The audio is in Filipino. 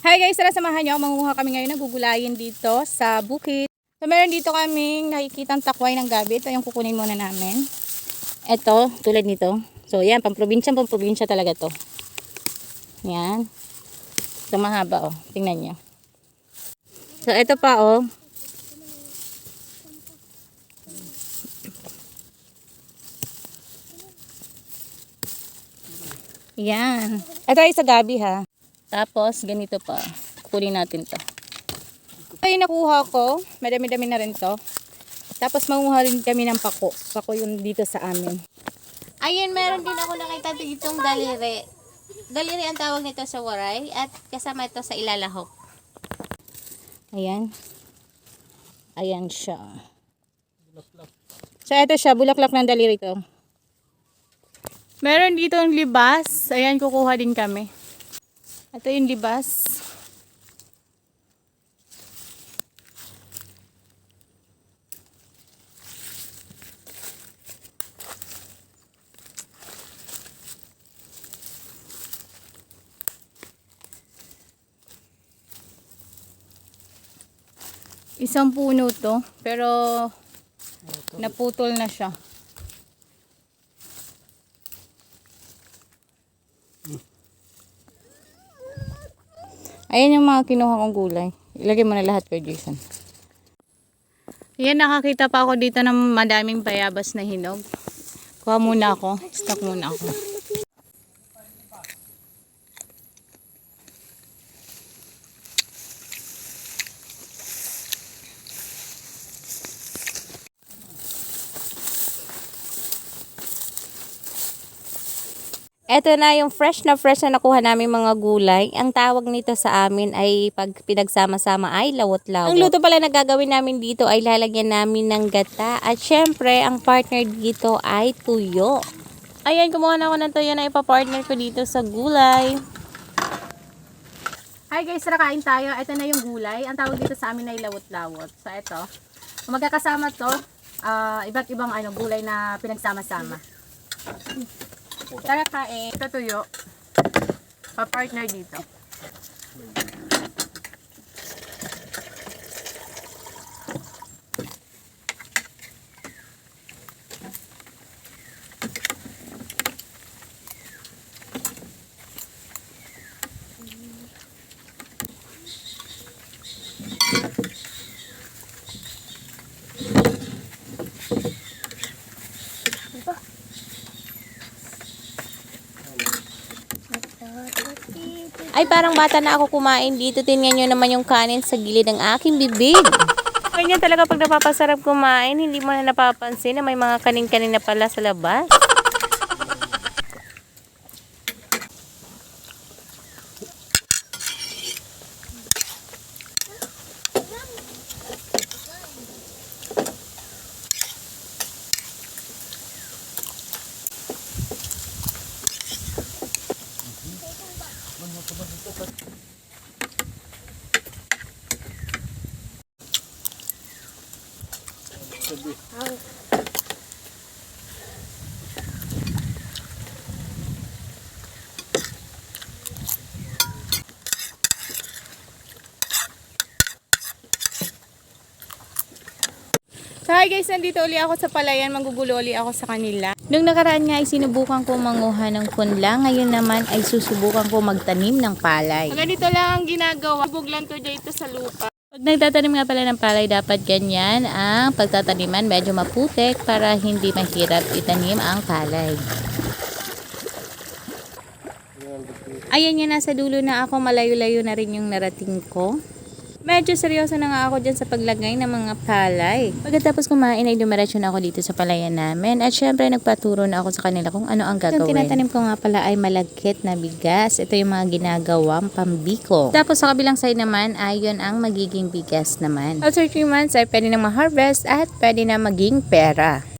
Hi guys, tara samahan nyo. Manguha kami ngayon, nagugulayin dito sa bukid. So meron dito kaming nakikitang takway ng gabi. Ito yung kukunin muna namin. Ito, tulad nito. So yan, pamprobinsya talaga to. Yan. Ito mahaba oh. Tingnan nyo. So ito pa oh. Yan. Ito ay sa gabi ha. Tapos ganito pa. Kukunin natin to. Ito yung nakuha ko. Madami-dami na rin to. Tapos manguha rin kami ng pako. Pako yung dito sa amin. Ayun, meron din ako nakita ditong daliri. Daliri ang tawag nito sa Waray at kasama ito sa ilalahok. Ayan. Ayan siya. So ito siya, bulaklak ng daliri to. Meron dito ang libas. Ayan, kukuha din kami. Ito yung libas. Isang puno to, pero naputol na siya. Ayan yung mga kinuha kong gulay. Ilagay mo na lahat kay Jason. Ayan, nakakita pa ako dito ng madaming bayabas na hinog. Kuha muna ako. Stock muna ako. Ito na yung fresh na nakuha namin mga gulay. Ang tawag nito sa amin ay pag pinagsama-sama ay lawot-lawot. Ang luto pala na gagawin namin dito ay lalagyan namin ng gata. At syempre, ang partner dito ay tuyo. Ayan, kumuha na ako ng tuyo na ipapartner ko dito sa gulay. Hi guys, tara kain tayo. Ito na yung gulay. Ang tawag dito sa amin ay lawot-lawot. So ito, magkakasama to, iba't ibang gulay na pinagsama-sama. Tara kain. Ito tuyo. Pa-partner dito. Ay, parang bata na ako kumain dito. Tingnan nyo naman yung kanin sa gilid ng aking bibig. Ganyan talaga pag napapasarap kumain, hindi mo na napapansin na may mga kanin-kanin na pala sa labas. So hi guys, nandito uli ako sa palayan, manggugulo uli ako sa kanila. Nung nakaraan nga ay sinubukan ko manguha ng punla, ngayon naman ay susubukan ko magtanim ng palay. Ganito lang ang ginagawa, buglan ko dito sa lupa. Pag nagtatanim nga pala ng palay, dapat ganyan ang pagtataniman, medyo maputik para hindi mahirap itanim ang palay. Ayan nga, nasa dulo na ako, malayo-layo na rin yung narating ko. Medyo seryoso na nga ako dyan sa paglagay ng mga palay. Pagkatapos kumain ay dumiretso na ako dito sa palayan namin. At syempre nagpaturo na ako sa kanila kung ano ang gagawin. Yung tinatanim ko nga pala ay malagkit na bigas. Ito yung mga ginagawang pambiko. Tapos sa kabilang side naman ay yun ang magiging bigas naman. After 3 months ay pwede na ma-harvest at pwede na maging pera.